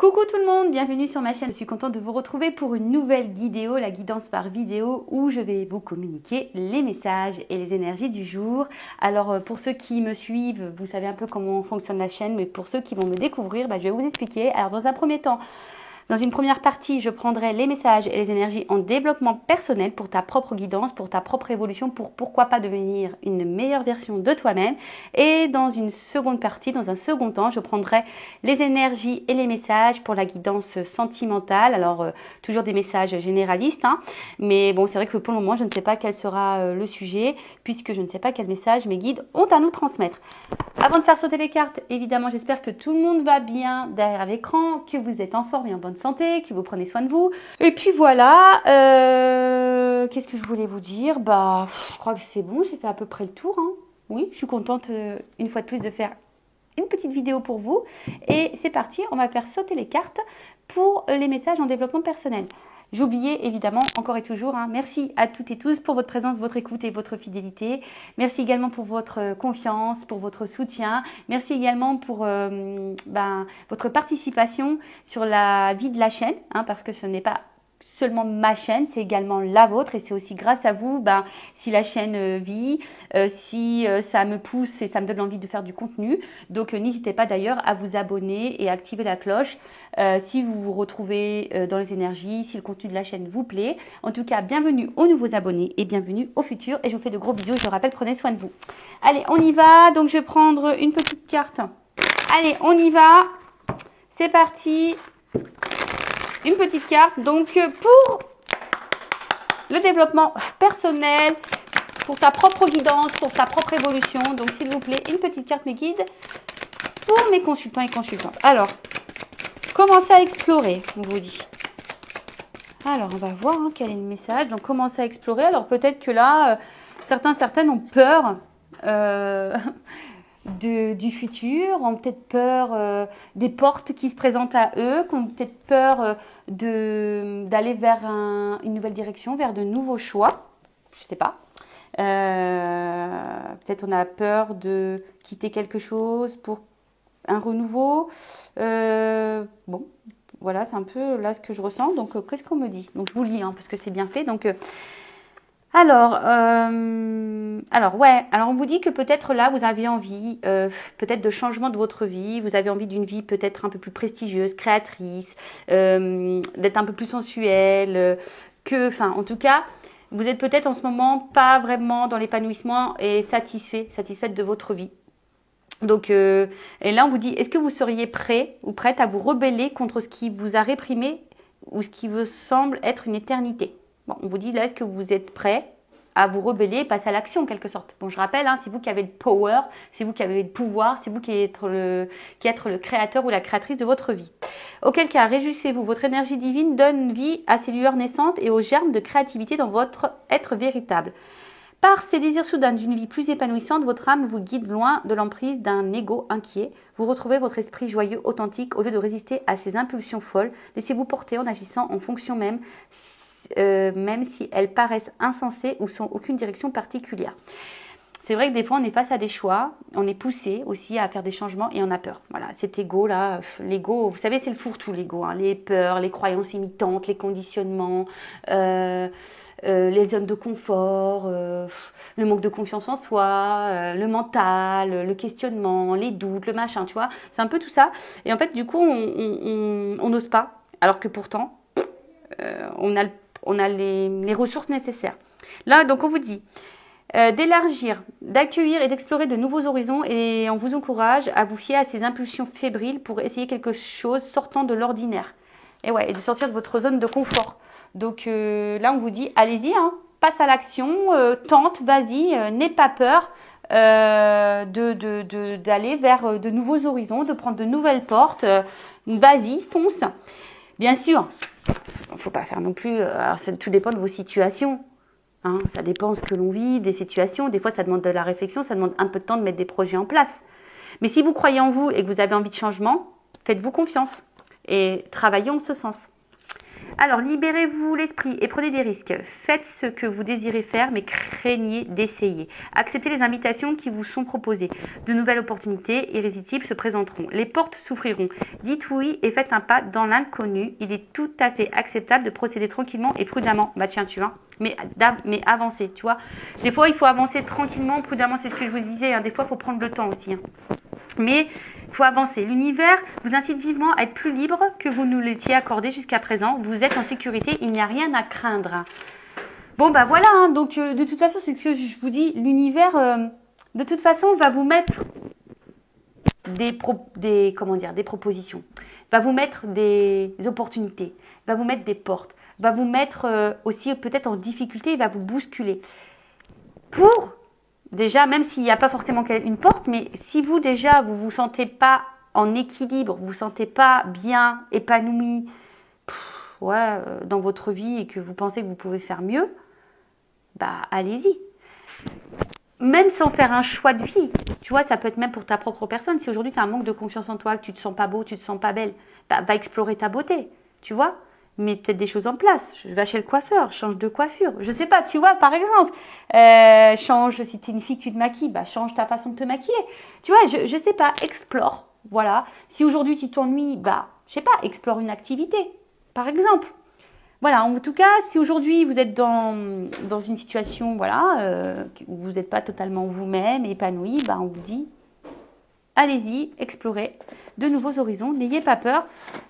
Coucou tout le monde, bienvenue sur ma chaîne. Je suis contente de vous retrouver pour une nouvelle vidéo, la guidance par vidéo, où je vais vous communiquer les messages et les énergies du jour. Alors pour ceux qui me suivent, vous savez un peu comment fonctionne la chaîne, mais pour ceux qui vont me découvrir, je vais vous expliquer. Alors dans un premier temps, dans une première partie, je prendrai les messages et les énergies en développement personnel pour ta propre guidance, pour ta propre évolution, pour pourquoi pas devenir une meilleure version de toi-même. Et dans une seconde partie, dans un second temps, je prendrai les énergies et les messages pour la guidance sentimentale. Alors, toujours des messages généralistes, hein, mais bon, c'est vrai que pour le moment, je ne sais pas quel sera le sujet, puisque je ne sais pas quel message mes guides ont à nous transmettre. Avant de faire sauter les cartes, évidemment, j'espère que tout le monde va bien derrière l'écran, que vous êtes en forme et en bonne santé, que vous prenez soin de vous. Et puis voilà, qu'est-ce que je voulais vous dire? Je crois que c'est bon, j'ai fait à peu près le tour, hein. Oui, je suis contente une fois de plus de faire une petite vidéo pour vous. Et c'est parti, on va faire sauter les cartes pour les messages en développement personnel. J'oubliais évidemment, encore et toujours, hein, merci à toutes et tous pour votre présence, votre écoute et votre fidélité. Merci également pour votre confiance, pour votre soutien. Merci également pour votre participation sur la vie de la chaîne, hein, parce que ce n'est pas seulement ma chaîne, c'est également la vôtre et c'est aussi grâce à vous si la chaîne vit, si ça me pousse et ça me donne envie de faire du contenu. Donc n'hésitez pas d'ailleurs à vous abonner et à activer la cloche si vous vous retrouvez dans les énergies, si le contenu de la chaîne vous plaît. En tout cas, bienvenue aux nouveaux abonnés et bienvenue au futur. Et je vous fais de gros bisous. Je vous rappelle, prenez soin de vous. Allez, on y va. Donc je vais prendre une petite carte. Allez, on y va. C'est parti. Une petite carte, donc pour le développement personnel, pour ta propre guidance, pour ta propre évolution. Donc s'il vous plaît, une petite carte mes guides pour mes consultants et consultantes. Alors, commencez à explorer, on vous dit. Alors, on va voir quel est le message. Donc, commencez à explorer. Alors, peut-être que là, certaines ont peur du futur, ont peut-être peur des portes qui se présentent à eux, qui ont peut-être peur d'aller vers une nouvelle direction, vers de nouveaux choix. Je ne sais pas. Peut-être on a peur de quitter quelque chose pour un renouveau. Bon, voilà, c'est un peu là ce que je ressens. Donc, qu'est-ce qu'on me dit? Donc, je vous lis, parce que c'est bien fait. Donc, alors on vous dit que peut-être là, vous avez envie peut-être de changement de votre vie, vous avez envie d'une vie peut-être un peu plus prestigieuse, créatrice, d'être un peu plus sensuelle, en tout cas, vous êtes peut-être en ce moment pas vraiment dans l'épanouissement et satisfaite de votre vie. Donc, et là, on vous dit, est-ce que vous seriez prêt ou prête à vous rebeller contre ce qui vous a réprimé ou ce qui vous semble être une éternité? Bon, on vous dit là, est-ce que vous êtes prêt à vous rebeller et passer à l'action en quelque sorte? Bon, je rappelle, c'est vous qui avez le power, c'est vous qui avez le pouvoir, c'est vous qui êtes le créateur ou la créatrice de votre vie. Auquel cas, réjouissez-vous, votre énergie divine donne vie à ces lueurs naissantes et aux germes de créativité dans votre être véritable. Par ces désirs soudains d'une vie plus épanouissante, votre âme vous guide loin de l'emprise d'un ego inquiet. Vous retrouvez votre esprit joyeux, authentique, au lieu de résister à ces impulsions folles. Laissez-vous porter en agissant en fonction même si elles paraissent insensées ou sans aucune direction particulière. C'est vrai que des fois, on est face à des choix, on est poussé aussi à faire des changements et on a peur. Voilà, cet ego-là, l'ego, vous savez, c'est le fourre-tout, l'ego, les peurs, les croyances imitantes, les conditionnements, les zones de confort, le manque de confiance en soi, le mental, le questionnement, les doutes, le machin, tu vois. C'est un peu tout ça. Et en fait, du coup, on n'ose pas, alors que pourtant, on a les ressources nécessaires. Là, donc, on vous dit d'élargir, d'accueillir et d'explorer de nouveaux horizons et on vous encourage à vous fier à ces impulsions fébriles pour essayer quelque chose sortant de l'ordinaire. Et de sortir de votre zone de confort. Donc là, on vous dit, allez-y, passe à l'action, tente, vas-y, n'aie pas peur d'aller vers de nouveaux horizons, de prendre de nouvelles portes. Vas-y, fonce. Bien sûr, il ne faut pas faire non plus, alors tout dépend de vos situations. Ça dépend de ce que l'on vit, des situations. Des fois, ça demande de la réflexion, ça demande un peu de temps de mettre des projets en place. Mais si vous croyez en vous et que vous avez envie de changement, faites-vous confiance et travaillez en ce sens. Alors, libérez-vous l'esprit et prenez des risques. Faites ce que vous désirez faire, mais craignez d'essayer. Acceptez les invitations qui vous sont proposées. De nouvelles opportunités irrésistibles se présenteront. Les portes s'ouvriront. Dites oui et faites un pas dans l'inconnu. Il est tout à fait acceptable de procéder tranquillement et prudemment. Bah tiens, tu vois, mais avancer, tu vois. Des fois, il faut avancer tranquillement, prudemment, c'est ce que je vous disais. Hein. Des fois, il faut prendre le temps aussi. Hein. Mais il faut avancer. L'univers vous incite vivement à être plus libre que vous nous l'étiez accordé jusqu'à présent. Vous êtes en sécurité, il n'y a rien à craindre. Bon, bah voilà, hein. Donc de toute façon, c'est ce que je vous dis, l'univers, de toute façon, va vous mettre des propositions, va vous mettre des opportunités, va vous mettre des portes, va vous mettre aussi peut-être en difficulté, il va vous bousculer. Pour déjà, même s'il n'y a pas forcément une porte, mais si vous déjà vous vous sentez pas en équilibre, vous vous sentez pas bien épanoui, dans votre vie et que vous pensez que vous pouvez faire mieux, bah allez-y. Même sans faire un choix de vie, tu vois, ça peut être même pour ta propre personne. Si aujourd'hui tu as un manque de confiance en toi, que tu te sens pas beau, tu te sens pas belle, bah va explorer ta beauté, tu vois. Mets peut-être des choses en place. Je vais chez le coiffeur, change de coiffure. Je sais pas, tu vois, par exemple. Change, si tu es une fille que tu te maquilles, bah change ta façon de te maquiller. Tu vois, je sais pas, explore. Voilà. Si aujourd'hui tu t'ennuies, bah, je sais pas, explore une activité, par exemple. Voilà, en tout cas, si aujourd'hui vous êtes dans une situation, voilà, où vous n'êtes pas totalement vous-même, épanoui, bah on vous dit, allez-y, explorez de nouveaux horizons, n'ayez pas peur.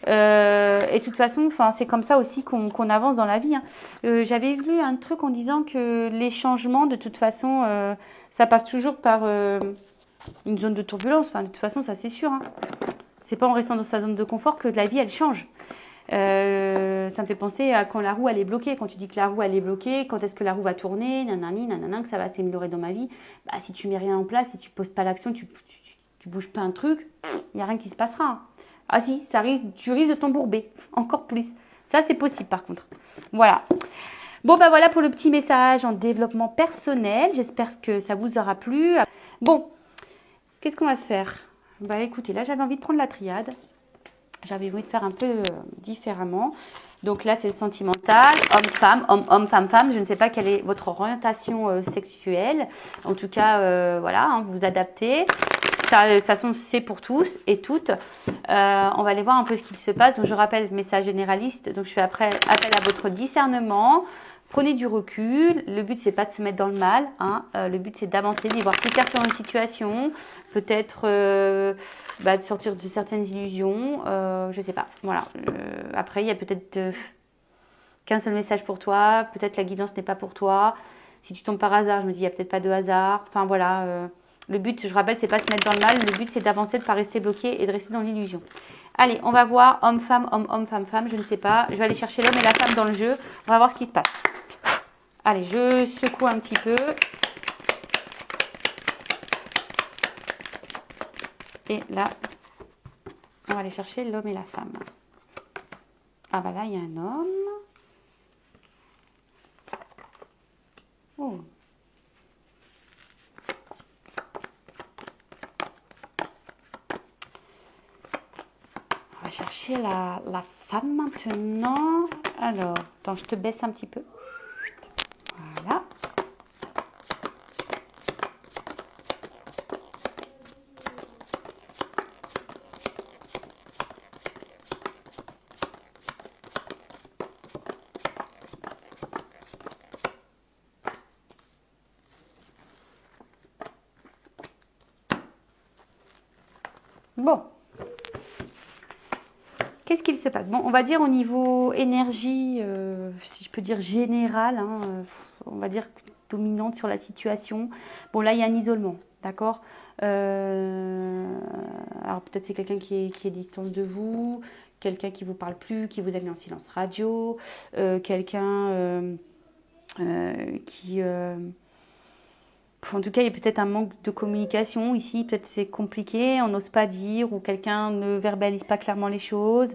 Et de toute façon, c'est comme ça aussi qu'on avance dans la vie. Hein. J'avais lu un truc en disant que les changements, de toute façon, ça passe toujours par une zone de turbulence. Enfin, de toute façon, ça c'est sûr. Hein. C'est pas en restant dans sa zone de confort que la vie elle change. Ça me fait penser à quand la roue elle est bloquée. Quand tu dis que la roue elle est bloquée, quand est-ce que la roue va tourner, nanani, nanana, que ça va s'améliorer dans ma vie. Bah, si tu mets rien en place, si tu poses pas l'action, tu bouges pas un truc, il n'y a rien qui se passera. Ah si, tu risques de t'embourber, encore plus. Ça c'est possible par contre. Voilà. Bon bah voilà pour le petit message en développement personnel. J'espère que ça vous aura plu. Bon, qu'est-ce qu'on va faire? Bah écoutez, là j'avais envie de prendre la triade. J'avais envie de faire un peu différemment. Donc là, c'est le sentimental, homme-femme, homme-homme, femme-femme. Je ne sais pas quelle est votre orientation sexuelle. En tout cas, voilà, hein, vous vous adaptez. Ça, de toute façon, c'est pour tous et toutes. On va aller voir un peu ce qu'il se passe. Donc, je rappelle, message généraliste. Donc, je fais après appel à votre discernement. Prenez du recul. Le but, c'est pas de se mettre dans le mal. Hein. Le but, c'est d'avancer, d'y voir plus clair sur une situation. Peut-être de sortir de certaines illusions. Je sais pas. Voilà. Après, il y a peut-être qu'un seul message pour toi. Peut-être la guidance n'est pas pour toi. Si tu tombes par hasard, je me dis, il n'y a peut-être pas de hasard. Enfin, voilà. Le but, je rappelle, c'est pas se mettre dans le mal. Le but, c'est d'avancer, de ne pas rester bloqué et de rester dans l'illusion. Allez, on va voir homme-femme, homme-homme, femme-femme. Je ne sais pas. Je vais aller chercher l'homme et la femme dans le jeu. On va voir ce qui se passe. Allez, je secoue un petit peu. Et là, on va aller chercher l'homme et la femme. Ah bah là, il y a un homme. Oh. On va chercher la femme maintenant. Alors, attends, je te baisse un petit peu. Voilà. Bon. Qu'est-ce qu'il se passe? Bon, on va dire au niveau énergie, si je peux dire générale, hein, on va dire dominante sur la situation. Bon, là, il y a un isolement, d'accord? Alors peut-être c'est quelqu'un qui est distant de vous, quelqu'un qui vous parle plus, qui vous a mis en silence radio, quelqu'un qui... en tout cas, il y a peut-être un manque de communication ici, peut-être c'est compliqué, on n'ose pas dire, ou quelqu'un ne verbalise pas clairement les choses.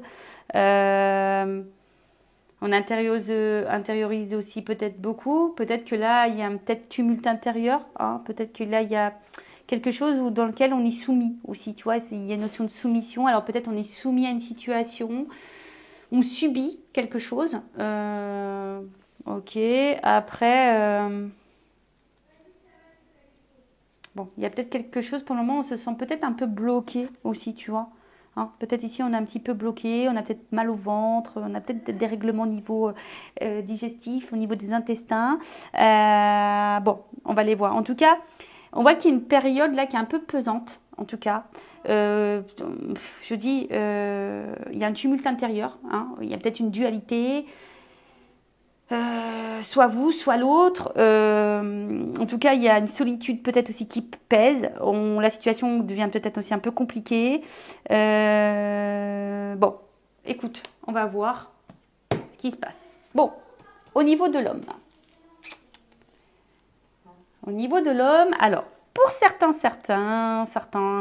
On intériorise aussi peut-être beaucoup. Peut-être que là, il y a un peut-être tumulte intérieur. Hein. Peut-être que là, il y a quelque chose dans lequel on est soumis aussi. Tu vois, il y a une notion de soumission. Alors peut-être on est soumis à une situation. on subit quelque chose. Ok, après, bon, il y a peut-être quelque chose pour le moment, on se sent peut-être un peu bloqué aussi, tu vois. Hein, peut-être ici on est un petit peu bloqué, on a peut-être mal au ventre, on a peut-être des dérèglements au niveau digestif, au niveau des intestins. Bon, on va les voir. En tout cas, on voit qu'il y a une période là qui est un peu pesante, en tout cas. Je dis, il y a un tumulte intérieur, hein, il y a peut-être une dualité. Soit vous, soit l'autre. En tout cas, il y a une solitude peut-être aussi qui pèse. La situation devient peut-être aussi un peu compliquée. Bon, écoute, on va voir ce qui se passe. Bon, au niveau de l'homme. Au niveau de l'homme, alors, pour certains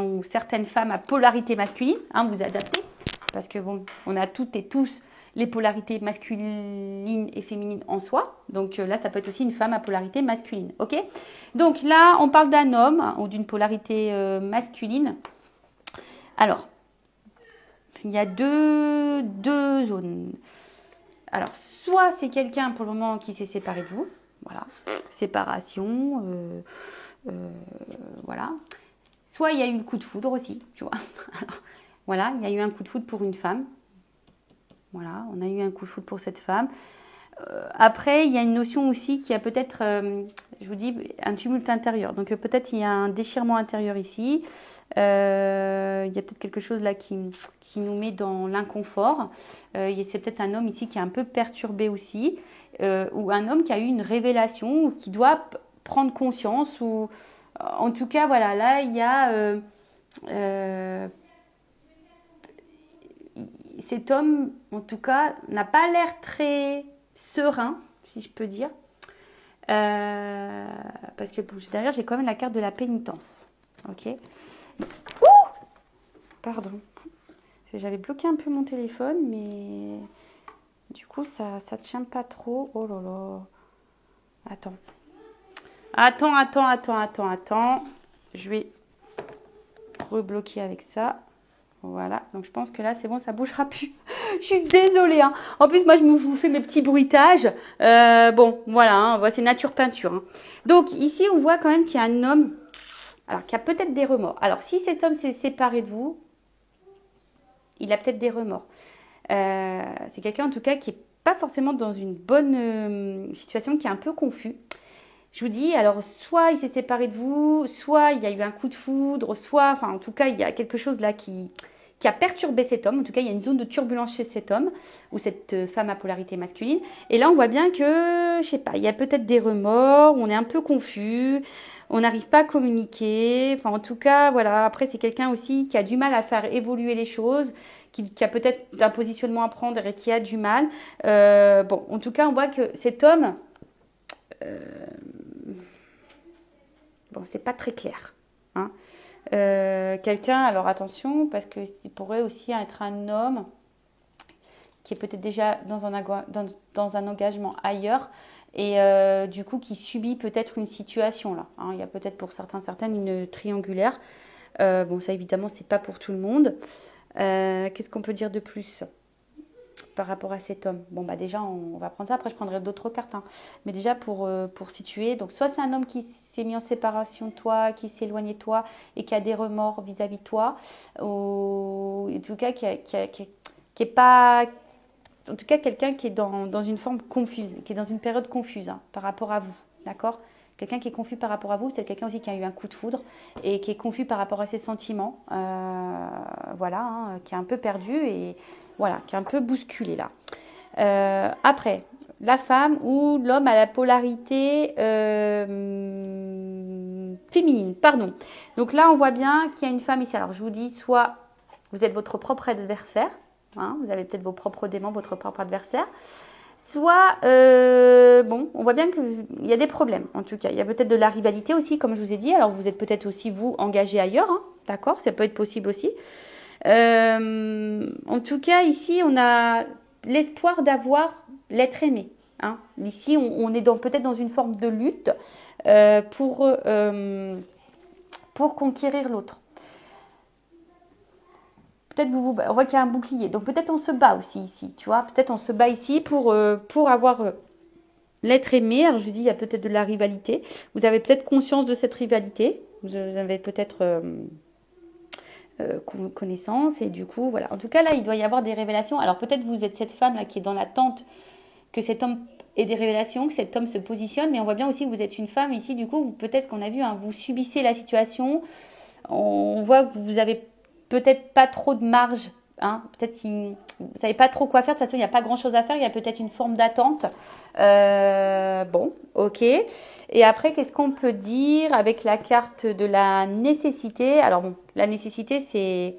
ou certaines femmes à polarité masculine, hein, vous adaptez, parce que bon, on a toutes et tous les polarités masculines et féminines en soi. Donc là, ça peut être aussi une femme à polarité masculine. Ok? Donc là, on parle d'un homme ou d'une polarité masculine. Alors, il y a deux zones. Alors, soit c'est quelqu'un pour le moment qui s'est séparé de vous. Voilà, séparation. Voilà. Soit il y a eu le coup de foudre aussi, tu vois. Alors, voilà, il y a eu un coup de foudre pour une femme. Voilà, on a eu un coup de foudre pour cette femme. Après, il y a une notion aussi qui a peut-être, je vous dis, un tumulte intérieur. Donc peut-être il y a un déchirement intérieur ici. Il y a peut-être quelque chose là qui nous met dans l'inconfort. C'est peut-être un homme ici qui est un peu perturbé aussi. Ou un homme qui a eu une révélation ou qui doit prendre conscience. Ou en tout cas, voilà, là, il y a... cet homme, en tout cas, n'a pas l'air très serein, si je peux dire. Parce que derrière, j'ai quand même la carte de la pénitence. Ok. Ouh, pardon. J'avais bloqué un peu mon téléphone, mais du coup, ça ne tient pas trop. Oh là là. Attends. Je vais rebloquer avec ça. Voilà, donc je pense que là c'est bon, ça bougera plus. Je suis désolée, hein. En plus, moi je vous fais mes petits bruitages. Bon, voilà, hein, c'est nature peinture. Hein. Donc ici, on voit quand même qu'il y a un homme, alors qui a peut-être des remords. Alors si cet homme s'est séparé de vous, il a peut-être des remords. C'est quelqu'un en tout cas qui est pas forcément dans une bonne situation, qui est un peu confus. Je vous dis, alors soit il s'est séparé de vous, soit il y a eu un coup de foudre, soit, enfin en tout cas, il y a quelque chose là qui a perturbé cet homme. En tout cas, il y a une zone de turbulence chez cet homme ou cette femme à polarité masculine. Et là, on voit bien que, je sais pas, il y a peut-être des remords, on est un peu confus, on n'arrive pas à communiquer. Enfin, en tout cas, voilà. Après, c'est quelqu'un aussi qui a du mal à faire évoluer les choses, qui a peut-être un positionnement à prendre et qui a du mal. Bon, en tout cas, on voit que cet homme... bon, c'est pas très clair. Hein. Quelqu'un, alors attention, parce que il pourrait aussi être un homme qui est peut-être déjà dans un engagement ailleurs et du coup qui subit peut-être une situation là. Hein. Il y a peut-être pour certaines une triangulaire. Bon, ça évidemment, c'est pas pour tout le monde. Qu'est-ce qu'on peut dire de plus par rapport à cet homme? Bon, bah déjà, on va prendre ça. Après, je prendrai d'autres cartes. Hein. Mais déjà, pour situer, donc soit c'est un homme qui s'est mis en séparation de toi, qui s'est éloigné de toi et qui a des remords vis-à-vis de toi, ou en tout cas qui est pas... En tout cas, quelqu'un qui est dans une forme confuse, qui est dans une période confuse hein, par rapport à vous, d'accord? Quelqu'un qui est confus par rapport à vous, c'est quelqu'un aussi qui a eu un coup de foudre et qui est confus par rapport à ses sentiments, voilà, hein, qui est un peu perdu et voilà, qui est un peu bousculé là. Après, la femme ou l'homme à la polarité féminine, pardon. Donc là, on voit bien qu'il y a une femme ici. Alors, je vous dis, soit vous êtes votre propre adversaire, hein, vous avez peut-être vos propres démons, votre propre adversaire, soit, bon, on voit bien qu'il y a des problèmes, en tout cas. Il y a peut-être de la rivalité aussi, comme je vous ai dit. Alors, vous êtes peut-être aussi, vous, engagé ailleurs, hein, d'accord? Ça peut être possible aussi. En tout cas, ici, on a l'espoir d'avoir l'être aimé. Hein. Ici, on est peut-être dans une forme de lutte pour conquérir l'autre. peut-être on voit qu'il y a un bouclier. Donc peut-être on se bat aussi ici, tu vois. Peut-être on se bat ici pour avoir l'être aimé. Alors je dis, il y a peut-être de la rivalité. Vous avez peut-être conscience de cette rivalité. Vous avez peut-être connaissance. Et du coup, voilà. En tout cas, là, il doit y avoir des révélations. Alors peut-être vous êtes cette femme là qui est dans l'attente que cet homme ait des révélations, que cet homme se positionne. Mais on voit bien aussi que vous êtes une femme ici. Du coup, peut-être qu'on a vu, hein, vous subissez la situation. On voit que vous avez peut-être pas trop de marge. Hein, peut-être que vous ne savez pas trop quoi faire. De toute façon, il n'y a pas grand-chose à faire. Il y a peut-être une forme d'attente. Bon, ok. Et après, qu'est-ce qu'on peut dire avec la carte de la nécessité? Alors bon, la nécessité, c'est...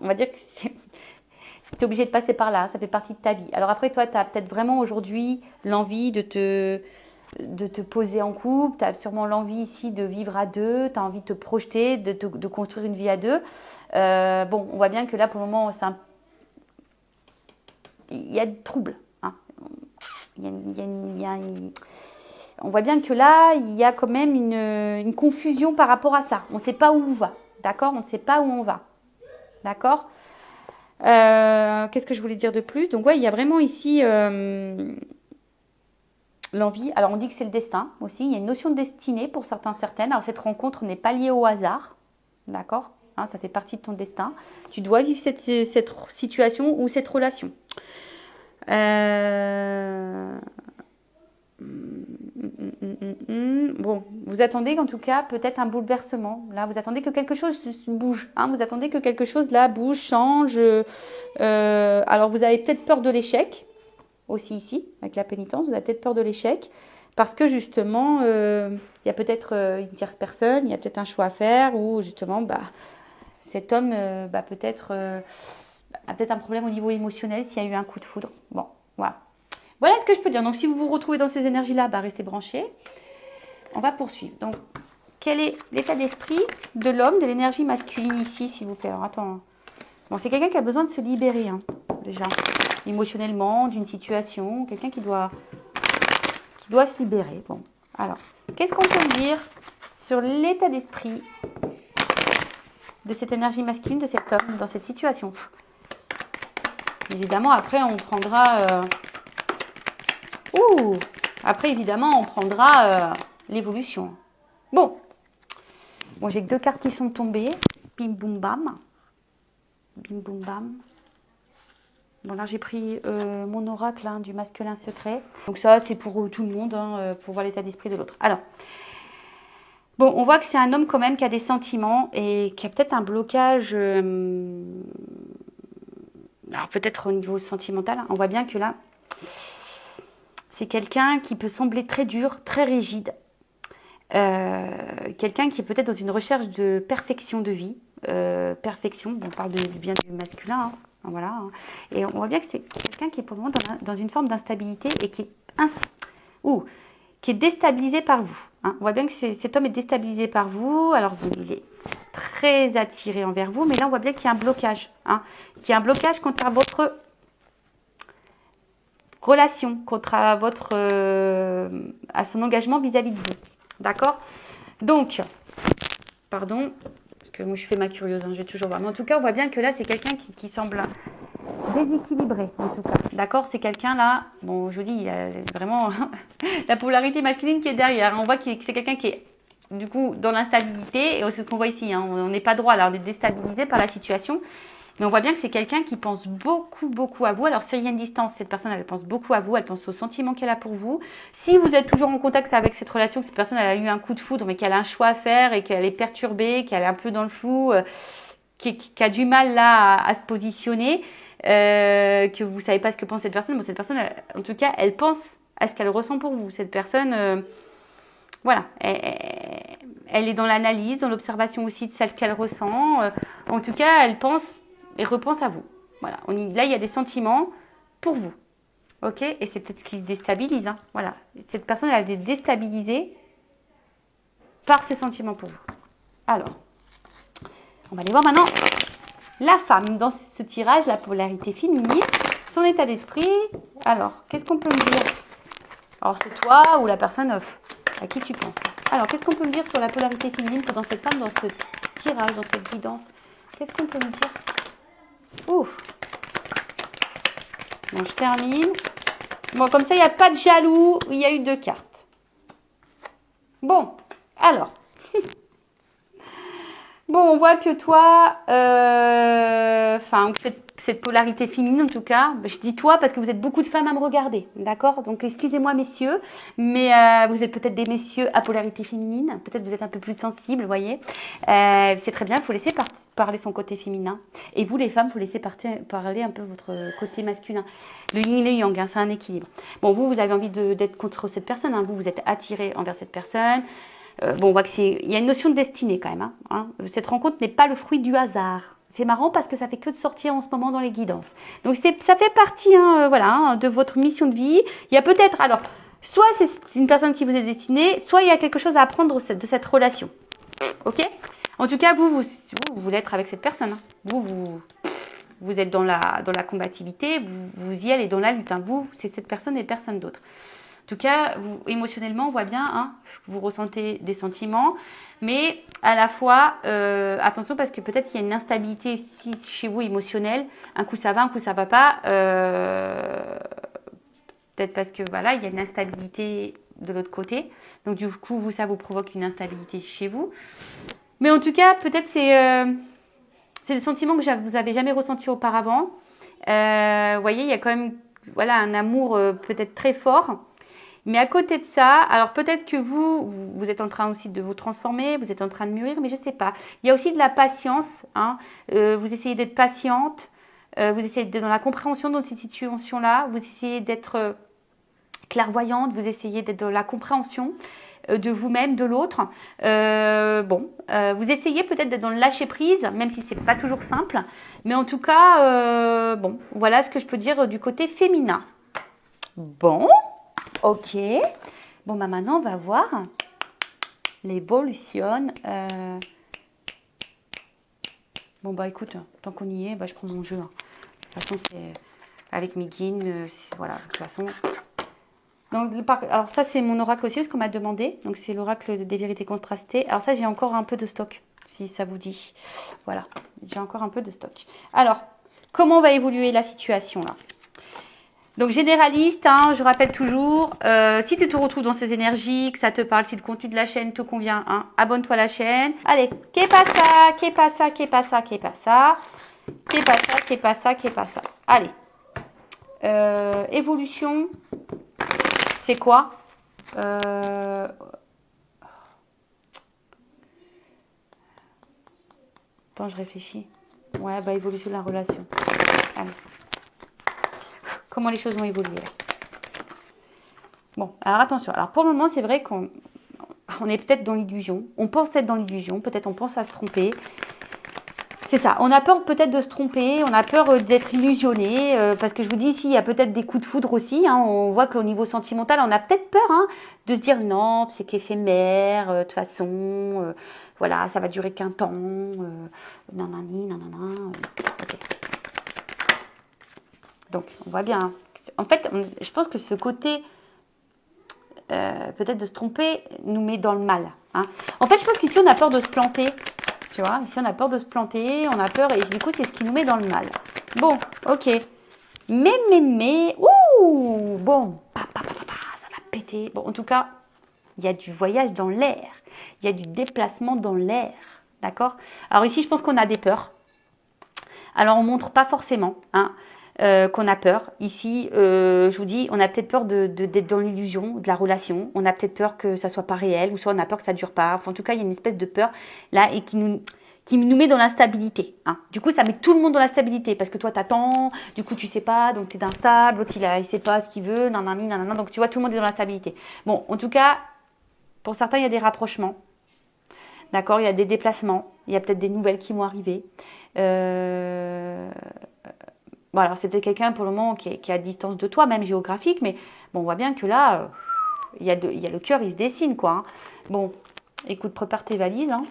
On va dire que c'est... Tu es obligé de passer par là. Ça fait partie de ta vie. Alors après, toi, tu as peut-être vraiment aujourd'hui l'envie de te poser en couple, tu as sûrement l'envie ici de vivre à deux, tu as envie de te projeter, de construire une vie à deux. Bon, on voit bien que là, pour le moment, il y a du trouble. Hein. On voit bien que là, il y a quand même une confusion par rapport à ça. On ne sait pas où on va, d'accord? On ne sait pas où on va, d'accord? Qu'est-ce que je voulais dire de plus? Donc, ouais, il y a vraiment ici... l'envie, alors on dit que c'est le destin aussi, il y a une notion de destinée pour certaines. Alors cette rencontre n'est pas liée au hasard, d'accord, hein, ça fait partie de ton destin. Tu dois vivre cette situation ou cette relation. Bon, vous attendez en tout cas peut-être un bouleversement. Là, vous attendez que quelque chose bouge. Hein, vous attendez que quelque chose là bouge, change. Alors vous avez peut-être peur de l'échec. Aussi ici, avec la pénitence, vous avez peut-être peur de l'échec, parce que justement, il y a peut-être une tierce personne, il y a peut-être un choix à faire, ou justement, cet homme peut-être a peut-être un problème au niveau émotionnel s'il y a eu un coup de foudre. Bon, voilà. Voilà ce que je peux dire. Donc, si vous vous retrouvez dans ces énergies-là, restez branchés. On va poursuivre. Donc, quel est l'état d'esprit de l'homme, de l'énergie masculine ici, s'il vous plaît? Alors, attends. Bon, c'est quelqu'un qui a besoin de se libérer, hein, déjà, émotionnellement, d'une situation, quelqu'un qui doit se libérer. Bon, alors, qu'est-ce qu'on peut dire sur l'état d'esprit de cette énergie masculine, de cet homme, dans cette situation? Évidemment, après, on prendra... Après, évidemment, on prendra l'évolution. Bon, j'ai que 2 cartes qui sont tombées. Bim, boum, bam. Bim, boum, bam. Bon, là, j'ai pris mon oracle hein, du masculin secret. Donc ça, c'est pour tout le monde, hein, pour voir l'état d'esprit de l'autre. Alors, bon, on voit que c'est un homme quand même qui a des sentiments et qui a peut-être un blocage... alors, peut-être au niveau sentimental. Hein, on voit bien que là, c'est quelqu'un qui peut sembler très dur, très rigide. Quelqu'un qui est peut-être dans une recherche de perfection de vie. Perfection, on parle bien du masculin, hein. Voilà. Et on voit bien que c'est quelqu'un qui est pour le moment dans une forme d'instabilité et qui est déstabilisé par vous. Hein. On voit bien que cet homme est déstabilisé par vous. Alors, il est très attiré envers vous, mais là, on voit bien qu'il y a un blocage. Hein. Qu'il y a un blocage contre votre relation, contre à son engagement vis-à-vis de vous. D'accord? Donc, pardon, parce que moi je fais ma curieuse, hein, je vais toujours voir. Mais en tout cas, on voit bien que là, c'est quelqu'un qui semble déséquilibré, en tout cas. D'accord? C'est quelqu'un là, bon, je vous dis, il y a vraiment la polarité masculine qui est derrière. On voit que c'est quelqu'un qui est, du coup, dans l'instabilité, et c'est ce qu'on voit ici, hein, on n'est pas droit là, on est déstabilisé par la situation. Mais on voit bien que c'est quelqu'un qui pense beaucoup, beaucoup à vous. Alors, s'il y a une distance, cette personne, elle pense beaucoup à vous. Elle pense aux sentiments qu'elle a pour vous. Si vous êtes toujours en contact avec cette relation, que cette personne, elle a eu un coup de foudre, mais qu'elle a un choix à faire et qu'elle est perturbée, qu'elle est un peu dans le flou, qui a du mal là à se positionner, que vous savez pas ce que pense cette personne. Bon, cette personne, en tout cas, elle pense à ce qu'elle ressent pour vous. Cette personne, voilà, elle est dans l'analyse, dans l'observation aussi de celle qu'elle ressent. En tout cas, elle pense et repense à vous. Voilà. Là, il y a des sentiments pour vous. Ok? Et c'est peut-être ce qui se déstabilise. Hein. Voilà. Cette personne, elle est déstabilisée par ses sentiments pour vous. Alors, on va aller voir maintenant la femme dans ce tirage, la polarité féminine, son état d'esprit. Alors, qu'est-ce qu'on peut me dire? Alors, c'est toi ou la personne à qui tu penses. Alors, qu'est-ce qu'on peut me dire sur la polarité féminine dans cette femme, dans ce tirage, dans cette guidance? Qu'est-ce qu'on peut me dire Ouf. Bon, je termine. Bon, comme ça, il n'y a pas de jaloux. Il y a eu 2 cartes. Bon, alors. Bon, on voit que toi, enfin, cette polarité féminine en tout cas, je dis toi parce que vous êtes beaucoup de femmes à me regarder, d'accord? Donc excusez-moi messieurs, mais vous êtes peut-être des messieurs à polarité féminine, peut-être vous êtes un peu plus sensibles, vous voyez. C'est très bien, il faut laisser parler son côté féminin. Et vous les femmes, vous laissez parler un peu votre côté masculin. Le yin et le yang, hein, c'est un équilibre. Bon, vous avez envie d'être contre cette personne, hein, vous êtes attiré envers cette personne. Bon, on voit il y a une notion de destinée quand même. Hein. Cette rencontre n'est pas le fruit du hasard. C'est marrant parce que ça fait que de sortir en ce moment dans les guidances. Donc ça fait partie, voilà, de votre mission de vie. Il y a peut-être, alors, soit c'est une personne qui vous est destinée, soit il y a quelque chose à apprendre de cette relation. Ok? En tout cas, vous voulez être avec cette personne. Hein. Vous êtes dans la combativité, vous y allez dans la lutte. Hein. Vous, c'est cette personne et personne d'autre. En tout cas, émotionnellement, on voit bien, hein, vous ressentez des sentiments, mais à la fois, attention parce que peut-être il y a une instabilité ici chez vous émotionnelle. Un coup ça va, un coup ça va pas. Peut-être parce que voilà, il y a une instabilité de l'autre côté. Donc du coup, ça vous provoque une instabilité chez vous. Mais en tout cas, peut-être c'est des sentiments que vous avez jamais ressentis auparavant. Vous voyez, il y a quand même voilà un amour peut-être très fort. Mais à côté de ça, alors peut-être que vous êtes en train aussi de vous transformer, vous êtes en train de mûrir, mais je ne sais pas. Il y a aussi de la patience. Hein. Vous essayez d'être patiente, vous essayez d'être dans la compréhension de cette situation-là, vous essayez d'être clairvoyante, vous essayez d'être dans la compréhension de vous-même, de l'autre. Vous essayez peut-être d'être dans le lâcher-prise, même si c'est pas toujours simple. Mais en tout cas, voilà ce que je peux dire du côté féminin. Bon. Ok. Bon, bah maintenant, on va voir l'évolution. Bon, bah écoute, tant qu'on y est, bah, je prends mon jeu. Hein. De toute façon, c'est avec mes guines. Voilà, de toute façon. Donc, alors ça, c'est mon oracle aussi, ce qu'on m'a demandé. Donc, c'est l'oracle des vérités contrastées. Alors ça, j'ai encore un peu de stock, si ça vous dit. Voilà, j'ai encore un peu de stock. Alors, comment va évoluer la situation là? Donc généraliste, hein, je rappelle toujours, si tu te retrouves dans ces énergies, que ça te parle, si le contenu de la chaîne te convient, hein, abonne-toi à la chaîne. Allez, qu'est pas ça, qu'est pas ça, qu'est pas ça, qu'est pas ça, qu'est pas ça, qu'est pas ça, qu'est pas ça. Allez, évolution, c'est quoi? Attends, je réfléchis. Ouais, bah évolution de la relation. Allez. Comment les choses vont évoluer là. Bon, alors attention. Alors pour le moment, c'est vrai qu'on est peut-être dans l'illusion. On pense être dans l'illusion. Peut-être on pense à se tromper. C'est ça. On a peur peut-être de se tromper. On a peur d'être illusionné. Parce que je vous dis ici, il y a peut-être des coups de foudre aussi. Hein. On voit qu'au niveau sentimental, on a peut-être peur de se dire non, c'est qu'éphémère. De toute façon, voilà, ça va durer qu'un temps. Nanani, nanana. Okay. Donc, on voit bien. Hein. En fait, je pense que ce côté, peut-être de se tromper, nous met dans le mal. Hein. En fait, je pense qu'ici, on a peur de se planter. Tu vois, ici, on a peur de se planter, on a peur, et du coup, c'est ce qui nous met dans le mal. Bon, ok. Mais, ouh, bon, ça va péter. Bon, en tout cas, il y a du voyage dans l'air. Il y a du déplacement dans l'air. D'accord? Alors ici, je pense qu'on a des peurs. Alors, on ne montre pas forcément, hein. Qu'on a peur. Ici, je vous dis, on a peut-être peur d'être dans l'illusion de la relation. On a peut-être peur que ça soit pas réel, ou soit on a peur que ça dure pas. Enfin, en tout cas, il y a une espèce de peur là et qui nous met dans l'instabilité. Hein. Du coup, ça met tout le monde dans l'instabilité parce que toi, t'attends, du coup, tu sais pas, donc t'es instable, l'autre, il sait pas ce qu'il veut, nanana, donc tu vois, tout le monde est dans l'instabilité. Bon, en tout cas, pour certains, il y a des rapprochements. D'accord, il y a des déplacements, il y a peut-être des nouvelles qui vont arriver. Bon, alors c'était quelqu'un pour le moment qui est à distance de toi, même géographique, mais bon, on voit bien que là, il y a le cœur, il se dessine, quoi. Hein. Bon, écoute, prépare tes valises. Hein.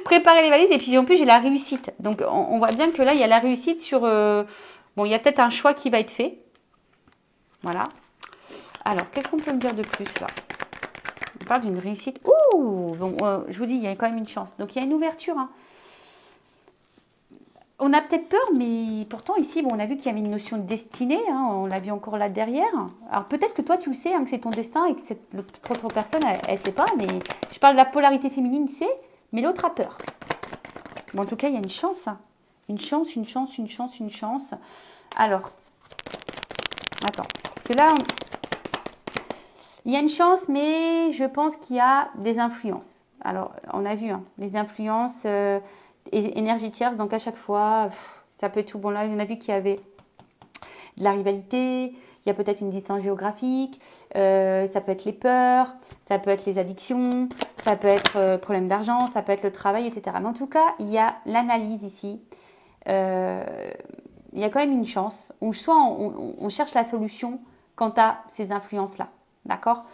Préparez les valises, et puis en plus, j'ai la réussite. Donc, on voit bien que là, il y a la réussite sur... bon, il y a peut-être un choix qui va être fait. Voilà. Alors, qu'est-ce qu'on peut me dire de plus, là? On parle d'une réussite. Ouh! Bon, je vous dis, il y a quand même une chance. Donc, il y a une ouverture, hein. On a peut-être peur, mais pourtant ici, bon, on a vu qu'il y avait une notion de destinée, hein, on l'a vu encore là derrière. Alors peut-être que toi tu le sais, hein, que c'est ton destin et que l'autre personne, elle ne sait pas, mais je parle de la polarité féminine, c'est, mais l'autre a peur. Bon, en tout cas, il y a une chance, hein. Une chance, une chance, une chance, une chance. Alors, attends, parce que là, il y a une chance, mais je pense qu'il y a des influences. Alors, on a vu, hein, les influences énergie tierce, donc à chaque fois, ça peut être tout. Bon, là, on a vu qu'il y avait de la rivalité, il y a peut-être une distance géographique, ça peut être les peurs, ça peut être les addictions, ça peut être problème d'argent, ça peut être le travail, etc. Mais en tout cas, il y a l'analyse ici. Il y a quand même une chance, ou soit on cherche la solution quant à ces influences-là. D'accord?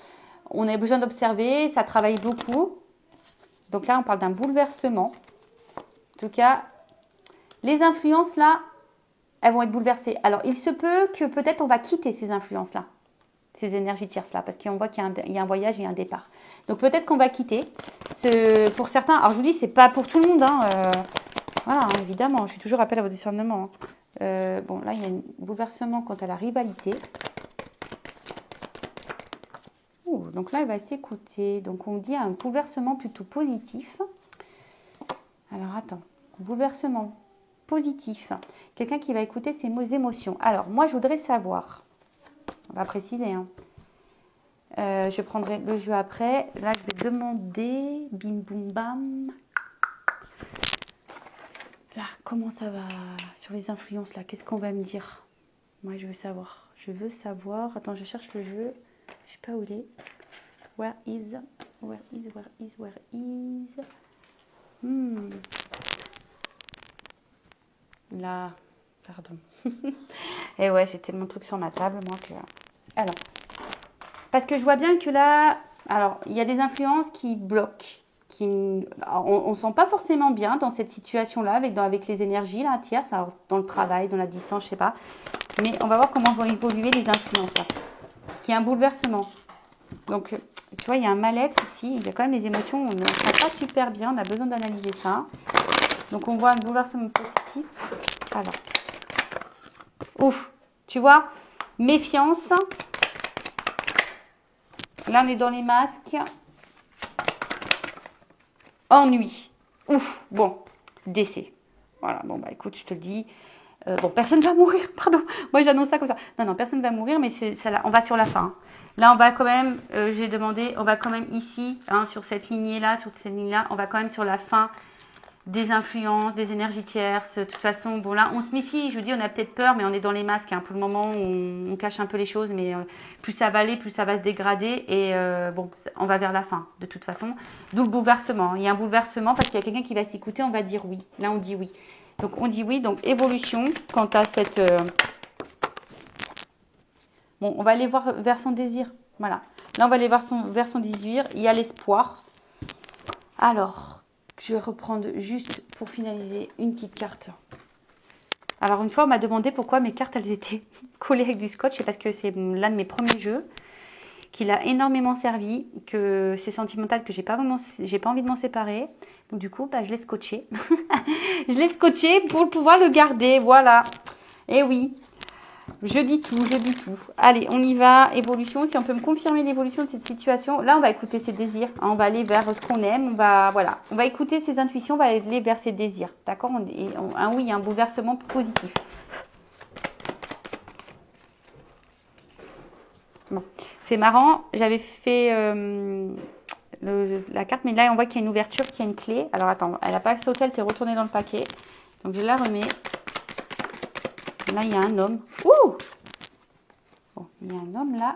On a besoin d'observer, ça travaille beaucoup. Donc là, on parle d'un bouleversement. En tout cas, les influences là, elles vont être bouleversées. Alors, il se peut que peut-être on va quitter ces influences-là, ces énergies tierces-là, parce qu'on voit qu'il y a un voyage et un départ. Donc, peut-être qu'on va quitter. Pour certains, alors je vous dis, c'est pas pour tout le monde. Hein, voilà, hein, évidemment, je suis toujours appel à votre discernement. Hein. Bon, là, il y a un bouleversement quant à la rivalité. Donc là, il va s'écouter. Donc, on dit un bouleversement plutôt positif. Alors, attends. Bouleversement positif. Quelqu'un qui va écouter ses émotions. Alors, moi, je voudrais savoir. On va préciser. Hein. Je prendrai le jeu après. Là, je vais demander. Bim, boum, bam. Là, comment ça va sur les influences là? Qu'est-ce qu'on va me dire? Moi, je veux savoir. Je veux savoir. Attends, je cherche le jeu. Je sais pas où il est. Where is? Là, pardon. Et ouais, j'ai tellement de trucs sur ma table, moi, que... Alors, parce que je vois bien que là, alors, il y a des influences qui bloquent. On ne sent pas forcément bien dans cette situation-là, avec les énergies, là, tierces, alors, dans le travail, dans la distance, je sais pas. Mais on va voir comment vont évoluer les influences, là. Qu'il y a un bouleversement. Donc, tu vois, il y a un mal-être ici. Il y a quand même des émotions. On ne sent pas super bien. On a besoin d'analyser ça. Donc, on voit un bouleversement positif. Alors. Ouf. Tu vois, méfiance. Là, on est dans les masques. Ennui. Ouf. Bon. Décès. Voilà. Bon, bah écoute, je te le dis. Bon, personne va mourir. Pardon. Moi, j'annonce ça comme ça. Non, personne va mourir, mais on va sur la fin. Hein. Là, on va quand même, j'ai demandé, on va quand même ici, hein, sur cette lignée-là, on va quand même sur la fin des influences, des énergies tierces. De toute façon, bon là, on se méfie. Je vous dis, on a peut-être peur, mais on est dans les masques. Hein. Pour le moment, on cache un peu les choses, mais plus ça va aller, plus ça va se dégrader. Et bon, on va vers la fin, de toute façon. D'où le bouleversement. Il y a un bouleversement parce qu'il y a quelqu'un qui va s'écouter, on va dire oui. Là, on dit oui. Donc, on dit oui. Donc, évolution quant à cette... Bon, on va aller voir vers son désir. Voilà. Là, on va aller voir vers son désir. Il y a l'espoir. Alors, je vais reprendre juste pour finaliser une petite carte. Alors, une fois, on m'a demandé pourquoi mes cartes, elles étaient collées avec du scotch. C'est parce que c'est l'un de mes premiers jeux qui a énormément servi, que c'est sentimental, que j'ai pas envie de m'en séparer. Donc, du coup, bah, je l'ai scotché. Je l'ai scotché pour pouvoir le garder. Voilà. Et oui. Je dis tout. Allez, on y va. Évolution. Si on peut me confirmer l'évolution de cette situation. Là, on va écouter ses désirs. Hein, on va aller vers ce qu'on aime. On va écouter ses intuitions. On va aller vers ses désirs. D'accord? Un oui, un bouleversement positif. Bon. C'est marrant. J'avais fait la carte. Mais là, on voit qu'il y a une ouverture, qu'il y a une clé. Alors, attends. Elle n'a pas sauté. Elle t'est retournée dans le paquet. Donc, je la remets. Là, il y a un homme. Ouh! Bon, il y a un homme là.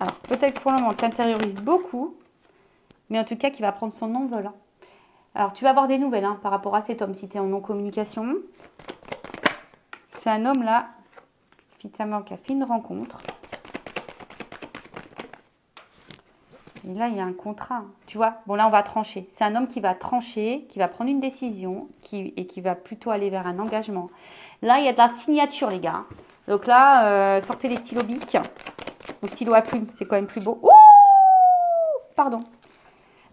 Alors, peut-être que pour le moment, tu intériorises beaucoup. Mais en tout cas, qui va prendre son envol. Hein. Alors, tu vas avoir des nouvelles hein, par rapport à cet homme, si tu es en non-communication. C'est un homme là, finalement, qui a fait une rencontre. Et là, il y a un contrat. Tu vois, bon là, on va trancher. C'est un homme qui va trancher, qui va prendre une décision et qui va plutôt aller vers un engagement. Là, il y a de la signature, les gars. Donc là, sortez les stylos bic. Donc, stylo à plume, c'est quand même plus beau. Ouh! Pardon.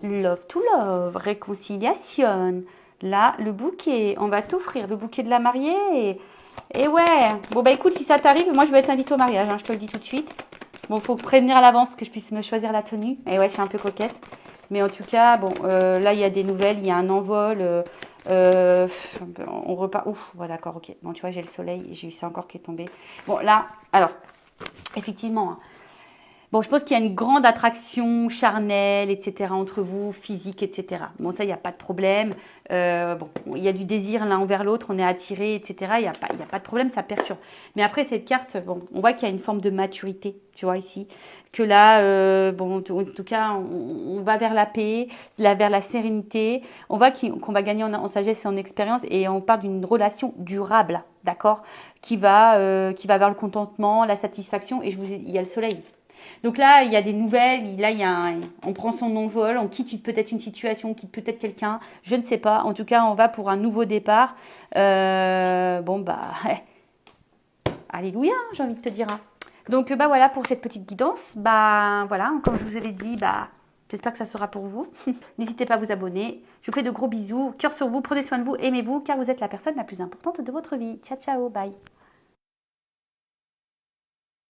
Love to love, réconciliation, Là, le bouquet, on va t'offrir le bouquet de la mariée. Et ouais, bon bah écoute, si ça t'arrive, moi je vais être invitée au mariage, hein, je te le dis tout de suite. Bon, faut prévenir à l'avance que je puisse me choisir la tenue. Et ouais, je suis un peu coquette. Mais en tout cas, bon, là il y a des nouvelles, il y a un envol. Euh, on repart. Ouf, voilà, d'accord, ok. Bon, tu vois, j'ai le soleil, j'ai eu ça encore qui est tombé. Bon, là, alors, effectivement, hein, bon, je pense qu'il y a une grande attraction charnelle, etc., entre vous, physique, etc. Bon, ça, il n'y a pas de problème. Bon, il y a du désir l'un envers l'autre, on est attiré, etc. Il y a pas de problème, ça perturbe. Mais après, cette carte, bon, on voit qu'il y a une forme de maturité, tu vois, ici. Que là, bon, en tout cas, on va vers la paix, vers la sérénité. On voit qu'on va gagner en sagesse et en expérience et on part d'une relation durable, d'accord, qui va vers le contentement, la satisfaction. Et il y a le soleil. Donc là, il y a des nouvelles, là, on prend son envol, on quitte peut-être une situation, on quitte peut-être quelqu'un, je ne sais pas. En tout cas, on va pour un nouveau départ. Bon, bah, alléluia, j'ai envie de te dire. Hein. Donc, bah voilà pour cette petite guidance. Bah voilà, comme je vous avais dit, bah j'espère que ça sera pour vous. N'hésitez pas à vous abonner. Je vous fais de gros bisous, cœur sur vous, prenez soin de vous, aimez-vous, car vous êtes la personne la plus importante de votre vie. Ciao, ciao, bye.